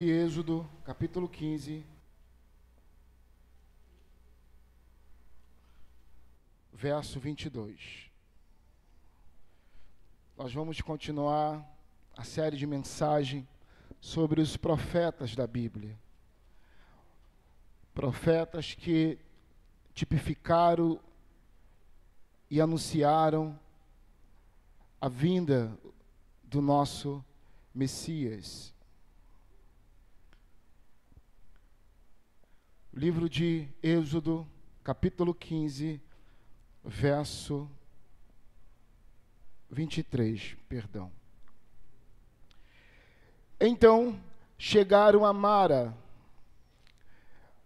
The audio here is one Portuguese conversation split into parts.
Êxodo, capítulo 15, verso 22. Nós vamos continuar a série de mensagem sobre os profetas da Bíblia. Profetas que tipificaram e anunciaram a vinda do nosso Messias. Livro de Êxodo, capítulo 15, verso 23, perdão. Então chegaram a Mara,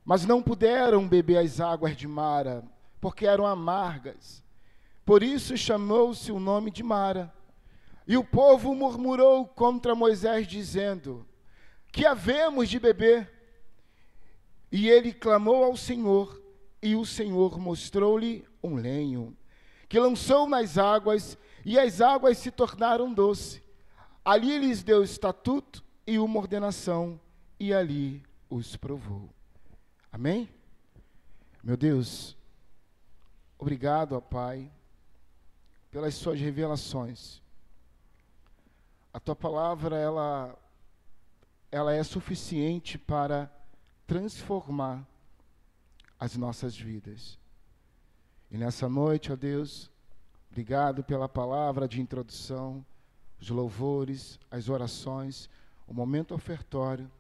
mas não puderam beber as águas de Mara, porque eram amargas. Por isso chamou-se o nome de Mara. E o povo murmurou contra Moisés, dizendo: que havemos de beber? E ele clamou ao Senhor, e o Senhor mostrou-lhe um lenho, que lançou nas águas, e as águas se tornaram doce. Ali lhes deu estatuto e uma ordenação, e ali os provou. Amém? Meu Deus, obrigado, ó Pai, pelas suas revelações. A tua palavra, ela é suficiente para transformar as nossas vidas. E nessa noite, ó Deus, obrigado pela palavra de introdução, os louvores, as orações, o momento ofertório.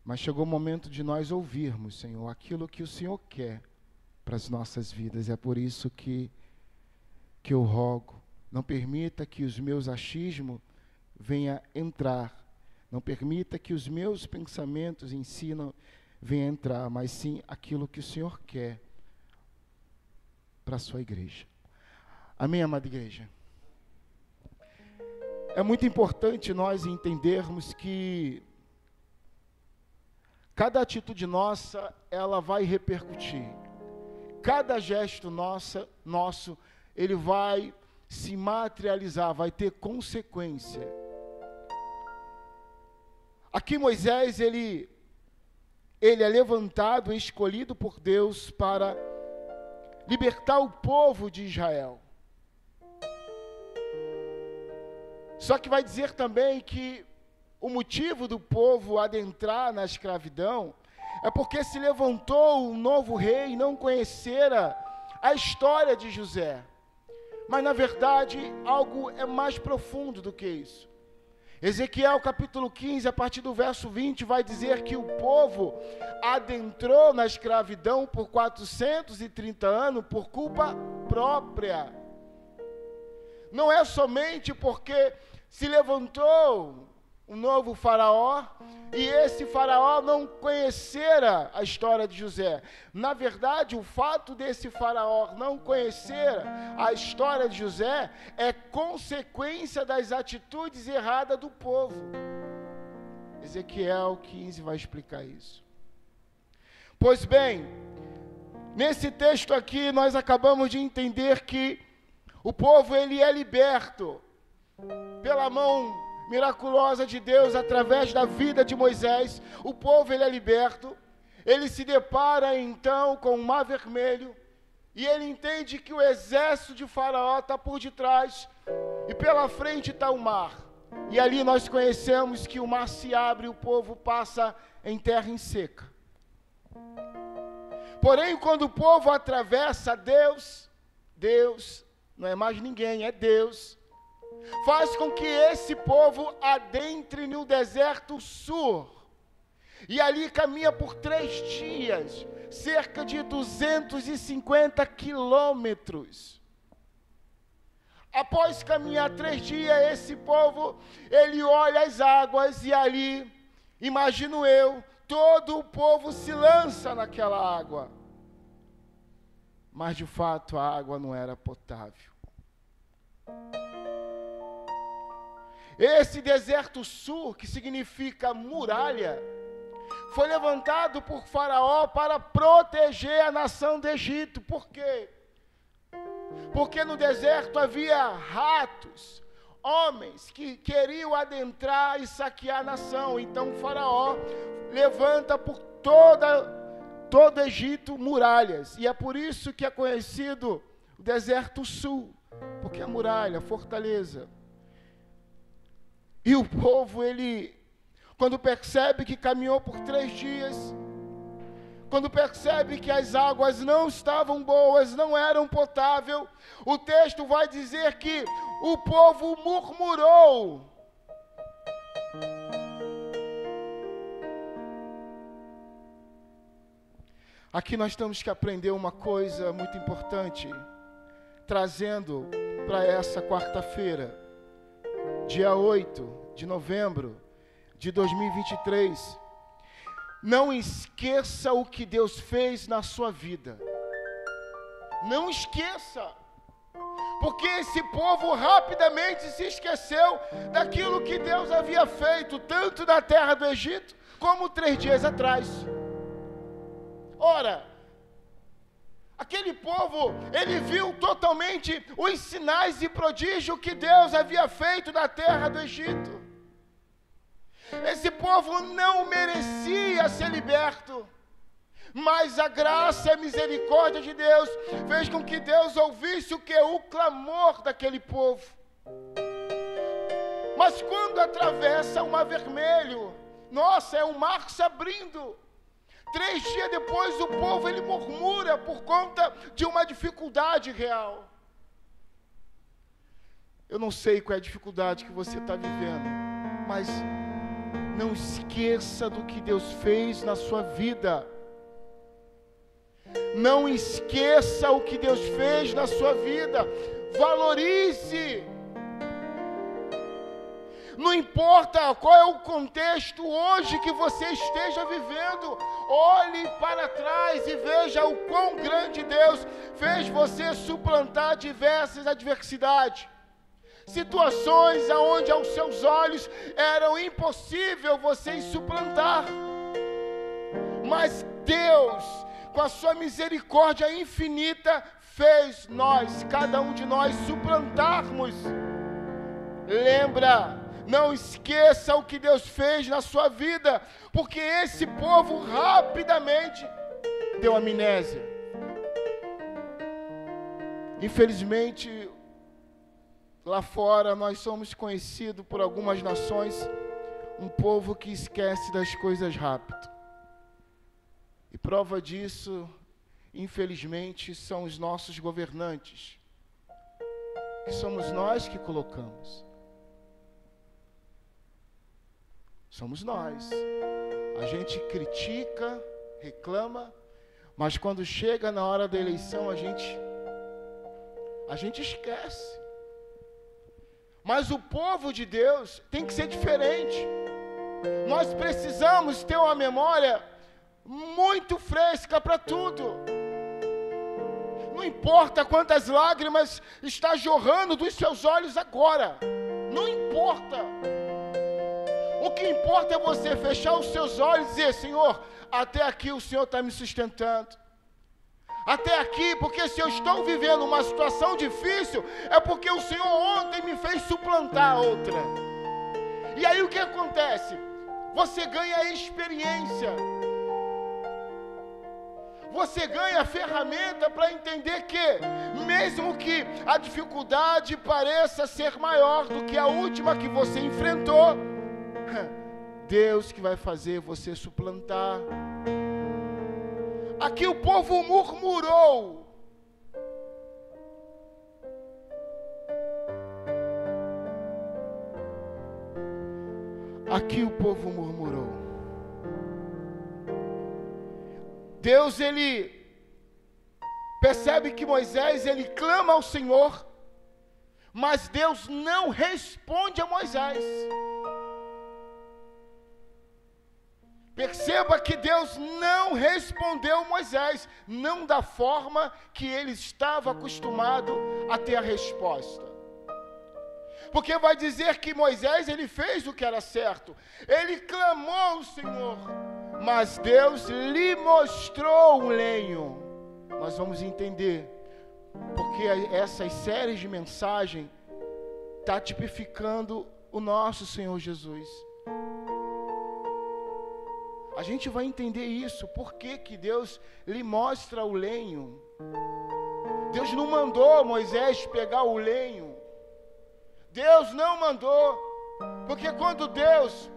Mas chegou o momento de nós ouvirmos, Senhor, aquilo que o Senhor quer para as nossas vidas. É por isso que eu rogo, não permita que os meus achismos venham entrar. Não permita que os meus pensamentos em si não venham entrar, mas sim aquilo que o Senhor quer para a sua igreja. Amém, amada igreja? É muito importante nós entendermos que cada atitude nossa, ela vai repercutir. Cada gesto nosso, ele vai se materializar, vai ter consequência. Aqui Moisés, ele é levantado e escolhido por Deus para libertar o povo de Israel. Só que vai dizer também que o motivo do povo adentrar na escravidão é porque se levantou um novo rei e não conhecera a história de José. Mas na verdade, algo é mais profundo do que isso. Ezequiel capítulo 15, a partir do verso 20, vai dizer que o povo adentrou na escravidão por 430 anos por culpa própria. Não é somente porque se levantou um novo faraó e esse faraó não conhecera a história de José. Na verdade, o fato desse faraó não conhecer a história de José é consequência das atitudes erradas do povo. Ezequiel 15 vai explicar isso. Pois bem, nesse texto aqui nós acabamos de entender que o povo ele é liberto pela mão miraculosa de Deus através da vida de Moisés. O povo ele é liberto. Ele se depara então com o mar vermelho e ele entende que o exército de Faraó está por detrás e pela frente está o mar. E ali nós conhecemos que o mar se abre e o povo passa em terra em seca. Porém, quando o povo atravessa, Deus não é mais ninguém, é Deus, faz com que esse povo adentre no deserto Sur. E ali caminha por 3 dias, cerca de 250 quilômetros. Após caminhar 3 dias, esse povo, ele olha as águas e ali, imagino eu, todo o povo se lança naquela água. Mas de fato a água não era potável. Esse deserto Sur, que significa muralha, foi levantado por Faraó para proteger a nação do Egito. Por quê? Porque no deserto havia ratos, homens que queriam adentrar e saquear a nação. Então o faraó levanta por todo o Egito muralhas. E é por isso que é conhecido o deserto sul, porque é muralha, fortaleza. E o povo, quando percebe que caminhou por 3 dias, quando percebe que as águas não estavam boas, não eram potáveis, o texto vai dizer que o povo murmurou. Aqui nós temos que aprender uma coisa muito importante, trazendo para essa quarta-feira, dia 8 de novembro de 2023. Não esqueça o que Deus fez na sua vida. Não esqueça. Porque esse povo rapidamente se esqueceu daquilo que Deus havia feito, tanto na terra do Egito, como 3 dias atrás. Ora, aquele povo, ele viu totalmente os sinais e prodígios que Deus havia feito na terra do Egito. Esse povo não merecia ser liberto, mas a graça e a misericórdia de Deus fez com que Deus ouvisse o clamor daquele povo. Mas quando atravessa o Mar Vermelho, nossa, é um mar se abrindo. 3 dias depois o povo ele murmura por conta de uma dificuldade real. Eu não sei qual é a dificuldade que você está vivendo, mas não esqueça do que Deus fez na sua vida. Não esqueça o que Deus fez na sua vida. Valorize. Não importa qual é o contexto hoje que você esteja vivendo, olhe para trás e veja o quão grande Deus fez você suplantar diversas adversidades. Situações onde aos seus olhos eram impossível vocês suplantar. Mas Deus, com a sua misericórdia infinita, fez cada um de nós suplantarmos. Lembra, não esqueça o que Deus fez na sua vida, porque esse povo rapidamente deu amnésia. Infelizmente, lá fora nós somos conhecidos por algumas nações, um povo que esquece das coisas rápido. E prova disso, infelizmente, são os nossos governantes, que somos nós que colocamos. Somos nós. A gente critica, reclama, mas quando chega na hora da eleição, a gente esquece. Mas o povo de Deus tem que ser diferente. Nós precisamos ter uma memória muito fresca para tudo. Não importa quantas lágrimas está jorrando dos seus olhos agora. Não importa. O que importa é você fechar os seus olhos e dizer: Senhor, até aqui o Senhor está me sustentando. Até aqui, porque se eu estou vivendo uma situação difícil, é porque o Senhor ontem me fez suplantar outra. E aí o que acontece? Você ganha experiência. Você ganha ferramenta para entender que, mesmo que a dificuldade pareça ser maior do que a última que você enfrentou, Deus que vai fazer você suplantar. Aqui o povo murmurou. Aqui o povo murmurou. Deus, ele percebe que Moisés, ele clama ao Senhor, mas Deus não responde a Moisés. Perceba que Deus não respondeu a Moisés, não da forma que ele estava acostumado a ter a resposta. Porque vai dizer que Moisés, ele fez o que era certo, ele clamou ao Senhor, mas Deus lhe mostrou um lenho. Nós vamos entender, porque essas séries de mensagem está tipificando o nosso Senhor Jesus. A gente vai entender isso, por que que Deus lhe mostra o lenho. Deus não mandou Moisés pegar o lenho. Deus não mandou, porque quando Deus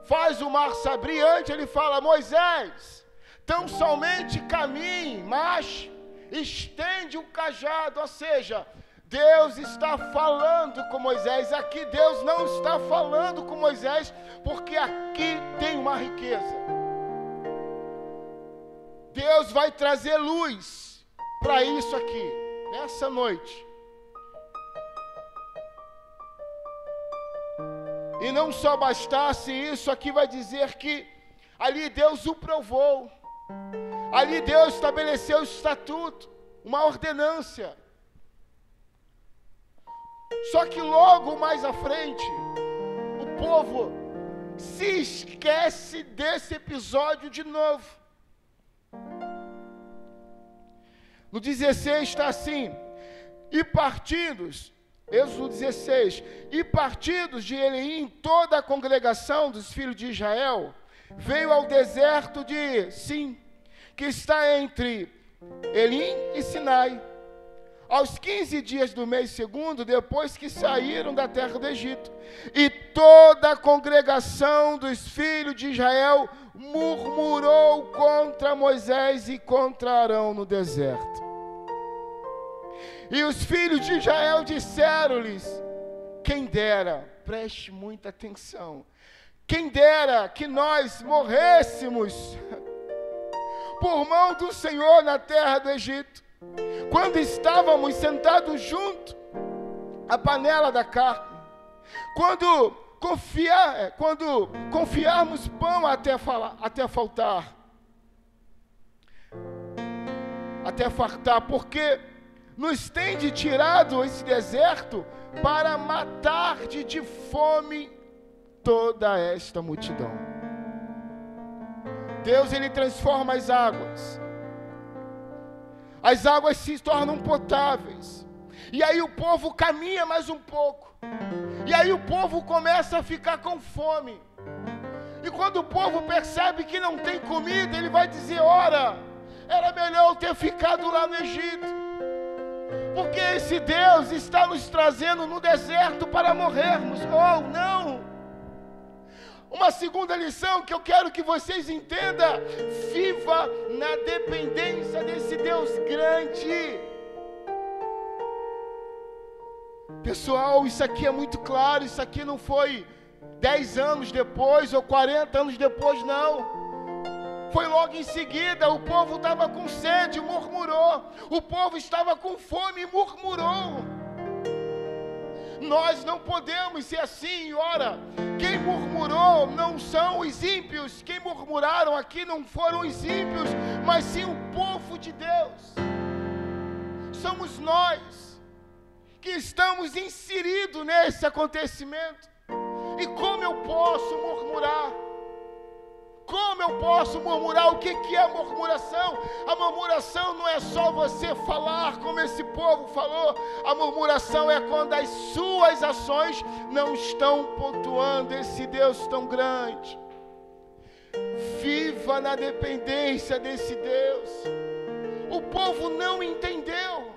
faz o mar se abrir, antes ele fala: Moisés, tão somente caminhe, mas estende o cajado. Ou seja, Deus está falando com Moisés. Aqui Deus não está falando com Moisés, porque aqui tem uma riqueza. Deus vai trazer luz para isso aqui, nessa noite. E não só bastasse isso, aqui vai dizer que ali Deus o provou. Ali Deus estabeleceu o estatuto, uma ordenância. Só que logo mais à frente, o povo se esquece desse episódio de novo. No 16 está assim: e partidos, Êxodo 16, e partidos de Elim, toda a congregação dos filhos de Israel, veio ao deserto de Sim, que está entre Elim e Sinai, aos 15 dias do mês segundo, depois que saíram da terra do Egito. E toda a congregação dos filhos de Israel murmurou contra Moisés e contra Arão no deserto. E os filhos de Israel disseram-lhes: quem dera, preste muita atenção, quem dera que nós morrêssemos por mão do Senhor na terra do Egito, quando estávamos sentados junto à panela da carne, quando confiarmos pão até faltar, até fartar, porque nos tende tirado esse deserto para matar de fome toda esta multidão. Deus, ele transforma as águas se tornam potáveis, e aí o povo caminha mais um pouco, e aí o povo começa a ficar com fome, e quando o povo percebe que não tem comida, ele vai dizer: ora, era melhor eu ter ficado lá no Egito, porque esse Deus está nos trazendo no deserto para morrermos. Oh, não! Uma segunda lição que eu quero que vocês entendam: viva na dependência desse Deus grande. Pessoal, isso aqui é muito claro, isso aqui não foi 10 anos depois ou 40 anos depois, não. Foi logo em seguida. O povo estava com sede, murmurou. O povo estava com fome e murmurou. Nós não podemos ser assim. Ora, quem murmurou não são os ímpios. Quem murmuraram aqui não foram os ímpios, mas sim o povo de Deus. Somos nós que estamos inseridos nesse acontecimento. E como eu posso murmurar? Como eu posso murmurar? O que é murmuração? A murmuração não é só você falar como esse povo falou. A murmuração é quando as suas ações não estão pontuando esse Deus tão grande. Viva na dependência desse Deus. O povo não entendeu.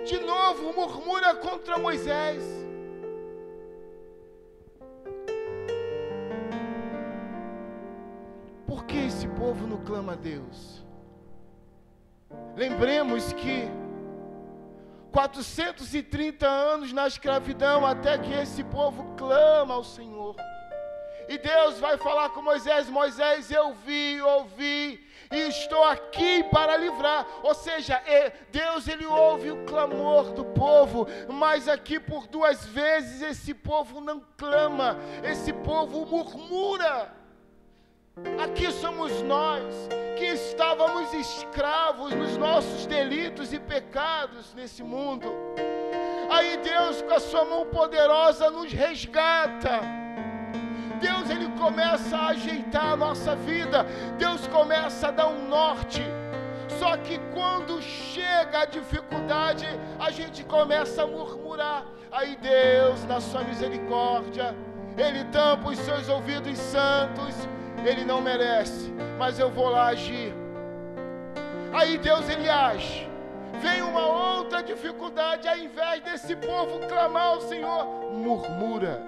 De novo murmura contra Moisés. Por que esse povo não clama a Deus? Lembremos que 430 anos na escravidão, até que esse povo clama ao Senhor. E Deus vai falar com Moisés: Moisés, eu ouvi e estou aqui para livrar. Ou seja, Deus, ele ouve o clamor do povo, mas aqui por 2 vezes esse povo não clama, esse povo murmura. Aqui somos nós que estávamos escravos nos nossos delitos e pecados nesse mundo. Aí Deus, com a sua mão poderosa, nos resgata. Deus, ele começa a ajeitar a nossa vida. Deus começa a dar um norte Só que quando chega a dificuldade, a gente começa a murmurar. Aí Deus, na sua misericórdia, Ele tampa os seus ouvidos santos. Ele não merece, mas eu vou lá agir. Aí Deus, Ele age. Vem uma outra dificuldade, ao invés desse povo clamar ao Senhor, murmura.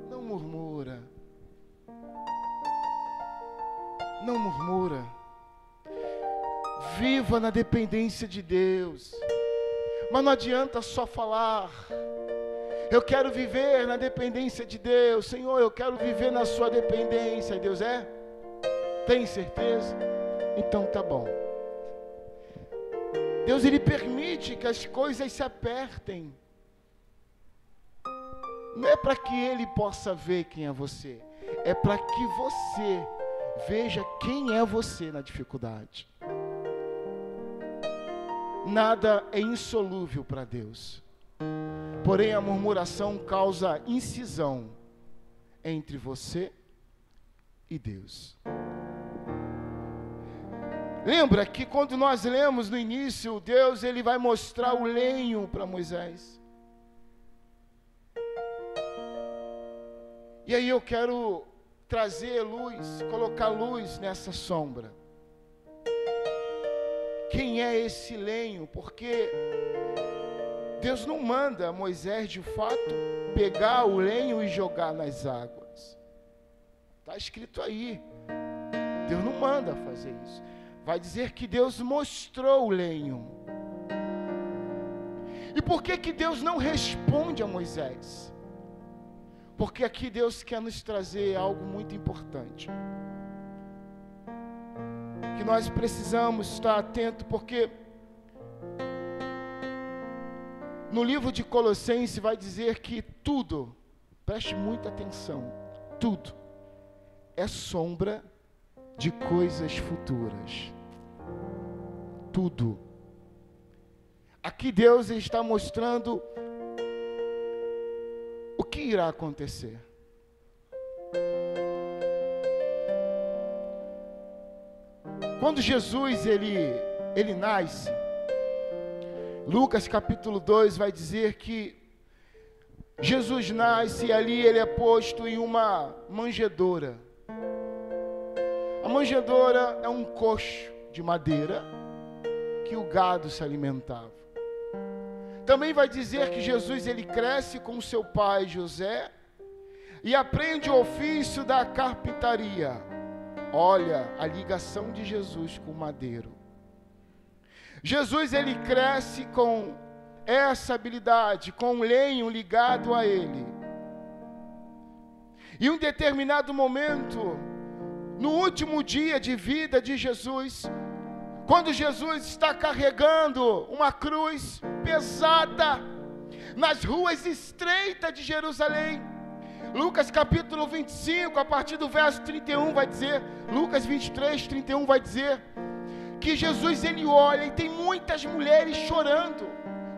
Não murmura. Não murmura. Viva na dependência de Deus. Mas não adianta só falar. Eu quero viver na dependência de Deus. Senhor, eu quero viver na sua dependência. E Deus é? Tem certeza? Então tá bom. Deus, Ele permite que as coisas se apertem. Não é para que Ele possa ver quem é você. É para que você veja quem é você na dificuldade. Nada é insolúvel para Deus. Porém, a murmuração causa incisão entre você e Deus. Lembra que quando nós lemos no início, Deus, Ele vai mostrar o lenho para Moisés. E aí eu quero trazer luz, colocar luz nessa sombra. Quem é esse lenho? Porque Deus não manda Moisés, de fato, pegar o lenho e jogar nas águas. Está escrito aí. Deus não manda fazer isso. Vai dizer que Deus mostrou o lenho. E por que Deus não responde a Moisés? Porque aqui Deus quer nos trazer algo muito importante. Que nós precisamos estar atentos, porque no livro de Colossenses vai dizer que tudo, preste muita atenção, tudo é sombra de coisas futuras. Tudo. Aqui Deus está mostrando o que irá acontecer. Quando Jesus ele nasce, Lucas capítulo 2 vai dizer que Jesus nasce e ali ele é posto em uma manjedoura. A manjedoura é um coxo de madeira que o gado se alimentava. Também vai dizer que Jesus ele cresce com seu pai José e aprende o ofício da carpintaria. Olha a ligação de Jesus com o madeiro. Jesus ele cresce com essa habilidade, com o lenho ligado a ele. E em um determinado momento, no último dia de vida de Jesus, quando Jesus está carregando uma cruz pesada nas ruas estreitas de Jerusalém, Lucas capítulo 25, a partir do verso 31 vai dizer, Lucas 23, 31 vai dizer, que Jesus ele olha e tem muitas mulheres chorando,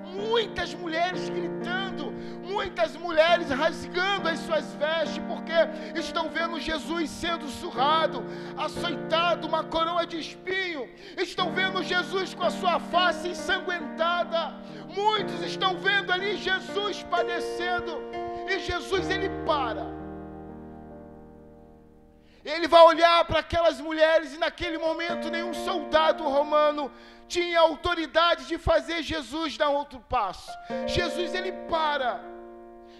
muitas mulheres gritando, muitas mulheres rasgando as suas vestes, porque estão vendo Jesus sendo surrado, açoitado, uma coroa de espinho, estão vendo Jesus com a sua face ensanguentada, muitos estão vendo ali Jesus padecendo, e Jesus ele para, ele vai olhar para aquelas mulheres, e naquele momento nenhum soldado romano tinha autoridade de fazer Jesus dar outro passo. Jesus ele para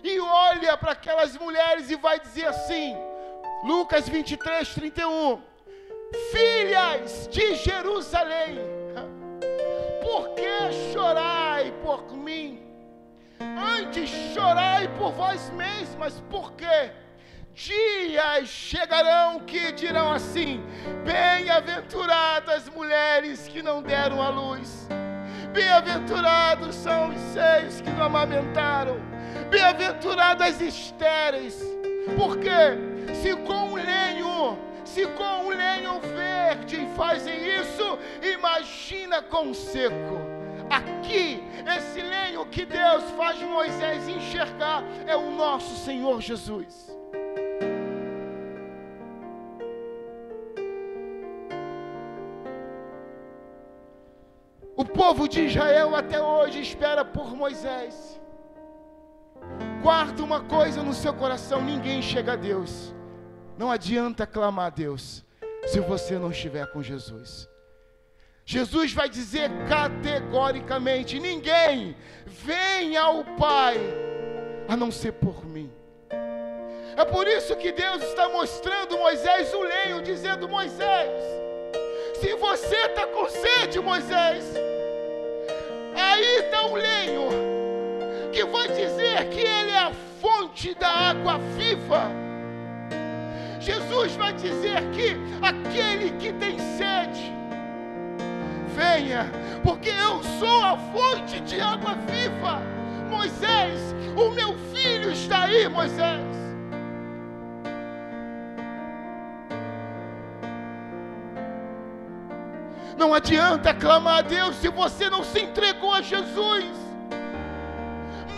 e olha para aquelas mulheres e vai dizer assim, Lucas 23, 31, filhas de Jerusalém, por que chorai por mim? Antes chorai por vós mesmas, porque dias chegarão que dirão assim, bem-aventuradas mulheres que não deram à luz, bem-aventurados são os seios que não amamentaram, bem-aventuradas as estéreis, porque se com o lenho verde fazem isso, imagina com o seco. Aqui, esse lenho que Deus faz Moisés enxergar é o nosso Senhor Jesus. O povo de Israel até hoje espera por Moisés. Guarda uma coisa no seu coração: ninguém chega a Deus. Não adianta clamar a Deus se você não estiver com Jesus. Jesus vai dizer categoricamente: ninguém vem ao Pai a não ser por mim. É por isso que Deus está mostrando Moisés o lenho, dizendo: Moisés, se você está com sede, Moisés, aí está o lenho, que vai dizer que ele é a fonte da água viva. Jesus vai dizer que aquele que tem sede, venha, porque eu sou a fonte de água viva. Moisés, o meu filho está aí, Moisés. Não adianta clamar a Deus se você não se entregou a Jesus.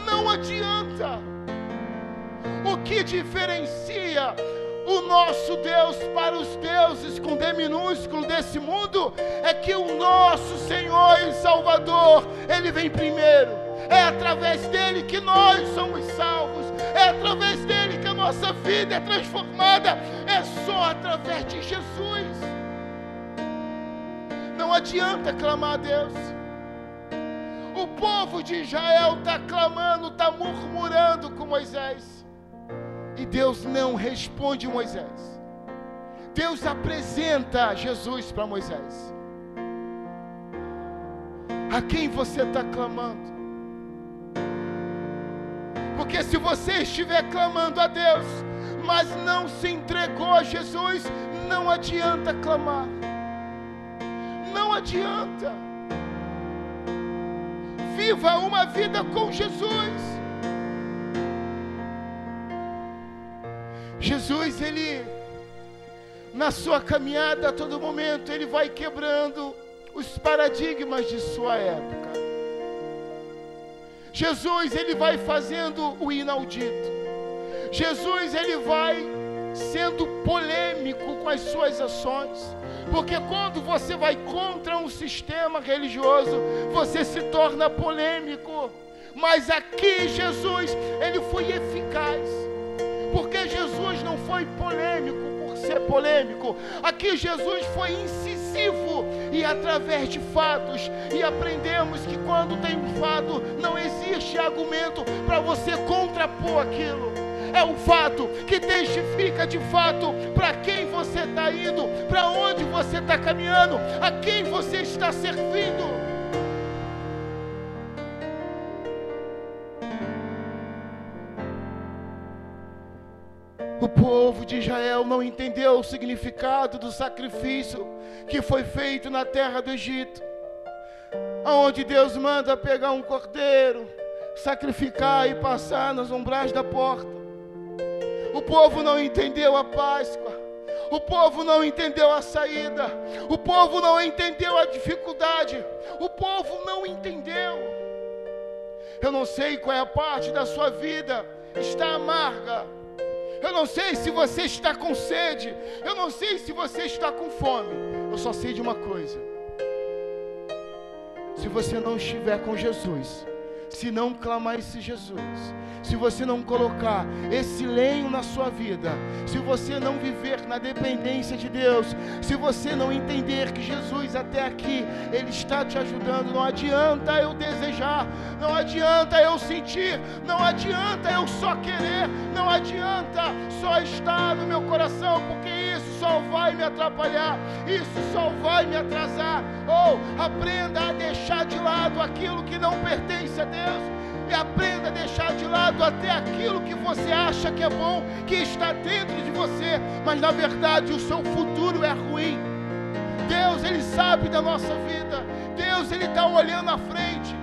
Não adianta. O que diferencia o nosso Deus para os deuses com D minúsculo desse mundo é que o nosso Senhor e Salvador, Ele vem primeiro. É através dele que nós somos salvos. É através dele que a nossa vida é transformada. É só através de Jesus. Não adianta clamar a Deus. O povo de Israel está clamando, está murmurando com Moisés. E Deus não responde Moisés. Deus apresenta Jesus para Moisés. A quem você está clamando? Porque se você estiver clamando a Deus, mas não se entregou a Jesus, não adianta clamar. Não adianta. Viva uma vida com Jesus. Jesus, Ele, na sua caminhada a todo momento, Ele vai quebrando os paradigmas de sua época. Jesus, Ele vai fazendo o inaudito. Jesus, Ele vai sendo polêmico com as suas ações. Porque quando você vai contra um sistema religioso, você se torna polêmico. Mas aqui Jesus, Ele foi eficaz. Porque Jesus não foi polêmico por ser polêmico. Aqui Jesus foi incisivo e através de fatos. E aprendemos que quando tem um fato, não existe argumento para você contrapor aquilo. É o fato que testifica de fato para quem você está indo, para onde você está caminhando, a quem você está servindo. O povo de Israel não entendeu o significado do sacrifício que foi feito na terra do Egito, onde Deus manda pegar um cordeiro, sacrificar e passar nos umbrais da porta. O povo não entendeu a Páscoa. O povo não entendeu a saída. O povo não entendeu a dificuldade. O povo não entendeu. Eu não sei qual é a parte da sua vida está amarga. Eu não sei se você está com sede. Eu não sei se você está com fome. Eu só sei de uma coisa: se você não estiver com Jesus, se não clamar esse Jesus, se você não colocar esse lenho na sua vida, se você não viver na dependência de Deus, se você não entender que Jesus até aqui, Ele está te ajudando, não adianta eu desejar, não adianta eu sentir, não adianta eu só querer, não adianta só estar no meu coração, porque isso só vai me atrapalhar, isso só vai me atrasar. Aprenda a deixar de lado aquilo que não pertence a Deus. E aprenda a deixar de lado até aquilo que você acha que é bom, que está dentro de você, mas na verdade o seu futuro é ruim. Deus, Ele sabe da nossa vida. Deus, Ele está olhando à frente.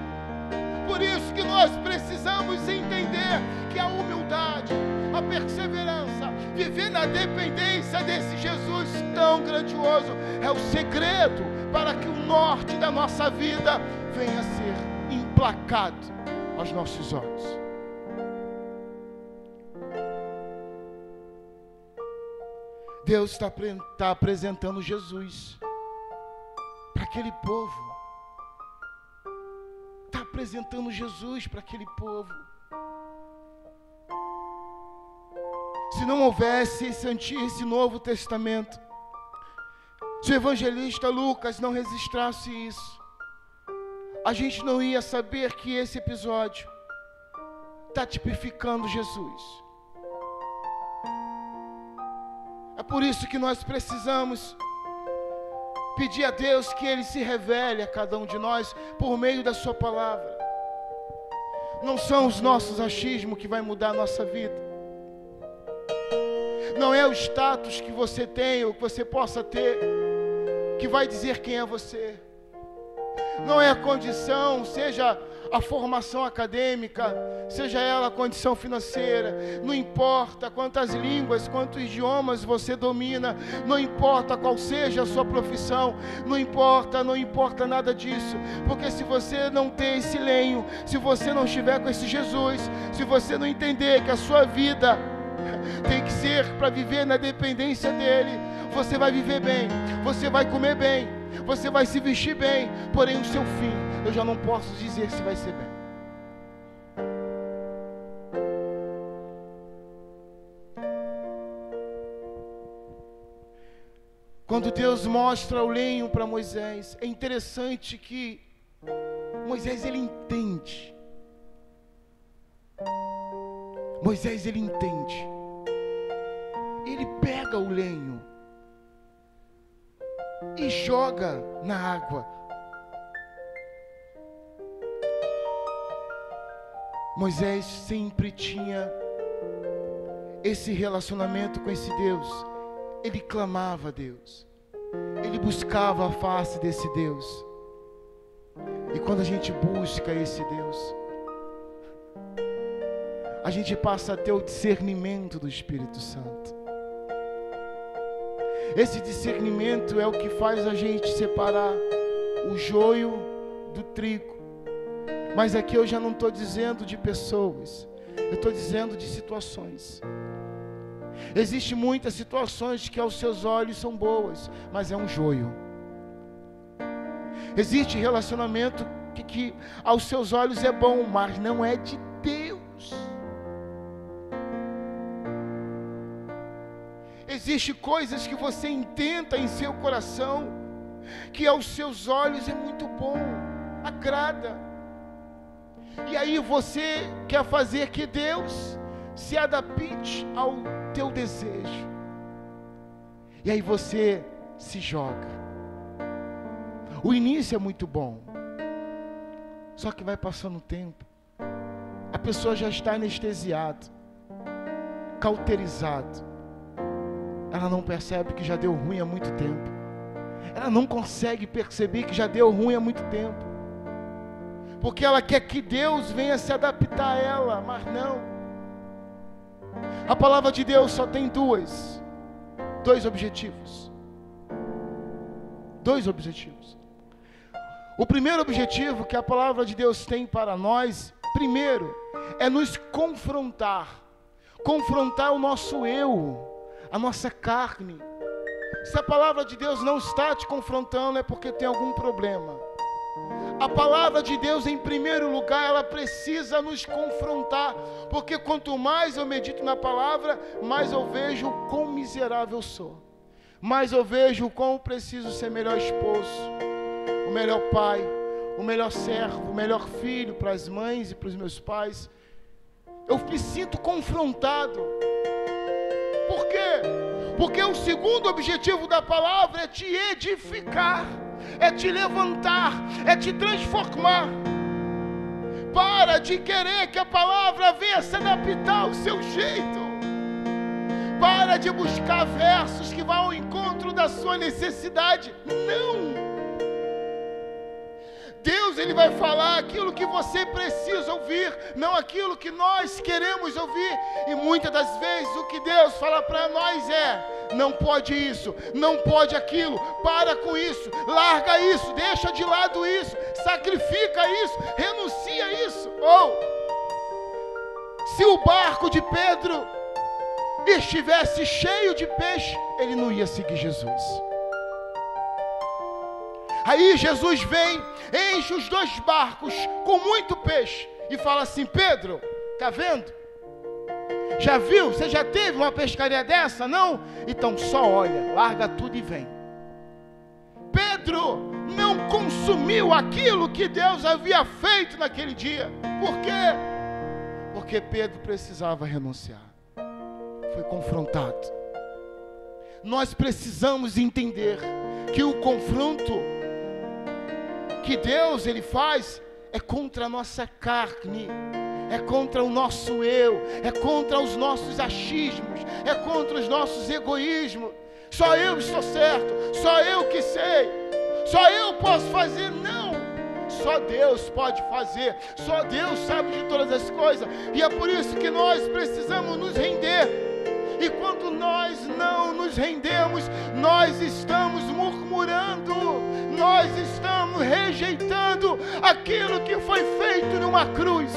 Por isso que nós precisamos entender que a humildade, a perseverança, viver na dependência desse Jesus tão grandioso é o segredo para que o norte da nossa vida venha a ser emplacado aos nossos olhos. Deus está apresentando Jesus para aquele povo. apresentando Jesus para aquele povo. Se não houvesse esse Novo Testamento, se o evangelista Lucas não registrasse isso, a gente não ia saber que esse episódio está tipificando Jesus. É por isso que nós precisamos pedir a Deus que Ele se revele a cada um de nós por meio da sua palavra. Não são os nossos achismos que vai mudar a nossa vida. Não é o status que você tem ou que você possa ter que vai dizer quem é você. Não é a condição, seja a formação acadêmica, seja ela a condição financeira, não importa quantas línguas, quantos idiomas você domina, não importa qual seja a sua profissão, não importa nada disso, porque se você não ter esse lenho, se você não estiver com esse Jesus, se você não entender que a sua vida tem que ser para viver na dependência dEle, você vai viver bem, você vai comer bem, você vai se vestir bem, porém o seu fim, eu já não posso dizer se vai ser bem. Quando Deus mostra o lenho para Moisés, é interessante que Moisés ele entende. Moisés ele entende. Ele pega o lenho e joga na água. Moisés sempre tinha esse relacionamento com esse Deus. Ele clamava a Deus. Ele buscava a face desse Deus. E quando a gente busca esse Deus, a gente passa a ter o discernimento do Espírito Santo. Esse discernimento é o que faz a gente separar o joio do trigo. Mas aqui eu já não estou dizendo de pessoas, eu estou dizendo de situações. Existem muitas situações que aos seus olhos são boas, mas é um joio. Existe relacionamento que aos seus olhos é bom, mas não é de Deus. Existem coisas que você intenta em seu coração, que aos seus olhos é muito bom, agrada. E aí você quer fazer que Deus se adapte ao teu desejo. E aí você se joga. O início é muito bom. Só que vai passando o tempo, a pessoa já está anestesiada, cauterizada. Ela não percebe que já deu ruim há muito tempo. Ela não consegue perceber que já deu ruim há muito tempo. Porque ela quer que Deus venha se adaptar a ela, mas não. A palavra de Deus só tem dois objetivos. Dois objetivos. O primeiro objetivo que a palavra de Deus tem para nós, primeiro, é nos confrontar. Confrontar o nosso eu, a nossa carne. Se a palavra de Deus não está te confrontando, é porque tem algum problema. A palavra de Deus, em primeiro lugar, ela precisa nos confrontar, porque quanto mais eu medito na palavra, mais eu vejo o quão miserável eu sou, mais eu vejo o quão preciso ser melhor esposo, o melhor pai, o melhor servo, o melhor filho para as mães e para os meus pais. Eu me sinto confrontado. Por quê? Porque o segundo objetivo da palavra é te edificar, é te levantar, é te transformar. Para de querer que a palavra venha se adaptar ao seu jeito. Para de buscar versos que vão ao encontro da sua necessidade. Não! Deus, Ele vai falar aquilo que você precisa ouvir, não aquilo que nós queremos ouvir. E muitas das vezes o que Deus fala para nós é: não pode isso, não pode aquilo, para com isso, larga isso, deixa de lado isso, sacrifica isso, renuncia a isso. Ou, se o barco de Pedro estivesse cheio de peixe, ele não ia seguir Jesus. Aí Jesus vem, enche os 2 barcos com muito peixe e fala assim: Pedro, tá vendo? Já viu? Você já teve uma pescaria dessa? Não? Então só olha, larga tudo e vem. Pedro não consumiu aquilo que Deus havia feito naquele dia. Por quê? Porque Pedro precisava renunciar. Foi confrontado. Nós precisamos entender que o confronto que Deus ele faz é contra a nossa carne, é contra o nosso eu, é contra os nossos achismos, é contra os nossos egoísmos. Só eu estou certo, só eu que sei, só eu posso fazer. Não, só Deus pode fazer, só Deus sabe de todas as coisas. E é por isso que nós precisamos nos render. E quando nós não nos rendemos, nós estamos murmurando, nós estamos rejeitando aquilo que foi feito numa cruz.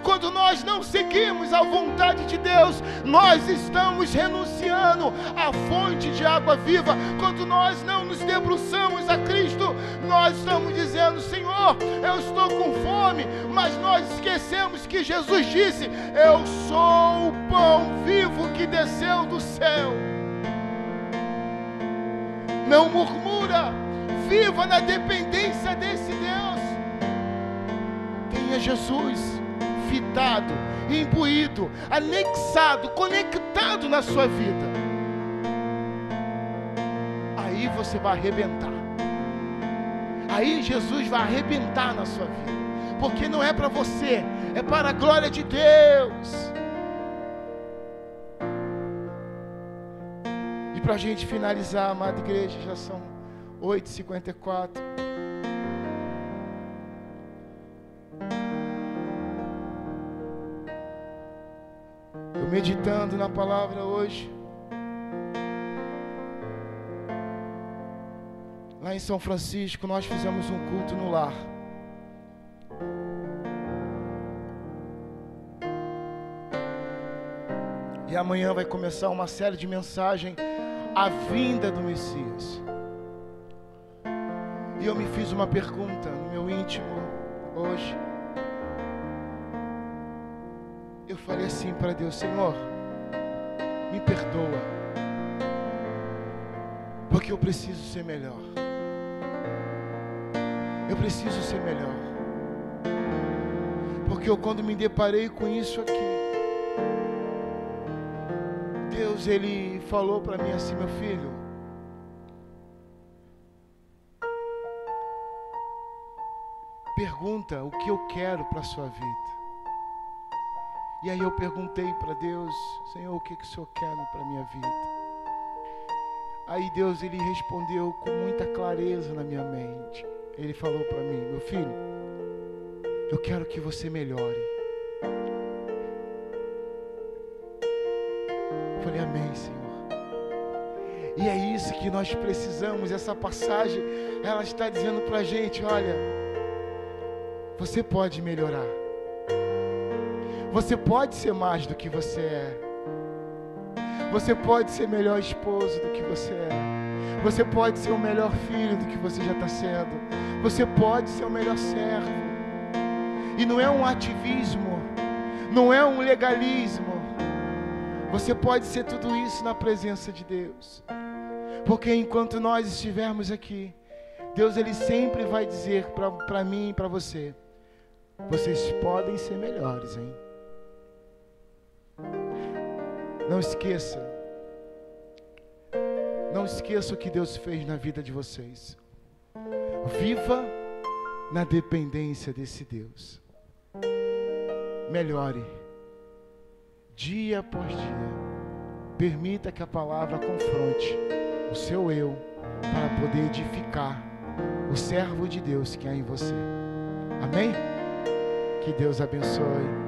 Quando nós não seguimos a vontade de Deus, nós estamos renunciando à fonte de água viva. Quando nós não nos debruçamos a Cristo, nós estamos dizendo: Senhor, eu estou com fome, mas nós esquecemos que Jesus disse: eu sou o pão vivo que desceu do céu. Não murmura, viva na dependência desse Deus. Tenha Jesus fitado, imbuído, anexado, conectado na sua vida. Aí você vai arrebentar. Aí Jesus vai arrebentar na sua vida. Porque não é para você, é para a glória de Deus. E para a gente finalizar, amada igreja, já são 8h54. Eu meditando na palavra hoje, lá em São Francisco, nós fizemos um culto no lar. E amanhã vai começar uma série de mensagens, a vinda do Messias. E eu me fiz uma pergunta no meu íntimo hoje. Eu falei assim para Deus: Senhor, me perdoa, porque eu preciso ser melhor. Eu preciso ser melhor. Porque eu, quando me deparei com isso aqui, Deus, Ele falou para mim assim: meu filho, pergunta o que eu quero para a sua vida. E aí eu perguntei para Deus: Senhor, o que o Senhor quer para a minha vida? Aí Deus, Ele respondeu com muita clareza na minha mente. Ele falou para mim: meu filho, eu quero que você melhore. Eu falei: amém, Senhor. E é isso que nós precisamos. Essa passagem, ela está dizendo para a gente: olha, você pode melhorar. Você pode ser mais do que você é. Você pode ser melhor esposo do que você é. Você pode ser o melhor filho do que você já está sendo. Você pode ser o melhor servo. E não é um ativismo, não é um legalismo. Você pode ser tudo isso na presença de Deus. Porque enquanto nós estivermos aqui, Deus, Ele sempre vai dizer para mim e para você: vocês podem ser melhores, hein? Não esqueça o que Deus fez na vida de vocês. Viva na dependência desse Deus. Melhore dia após dia. Permita que a palavra confronte o seu eu, para poder edificar o servo de Deus que há em você. Amém? Que Deus abençoe.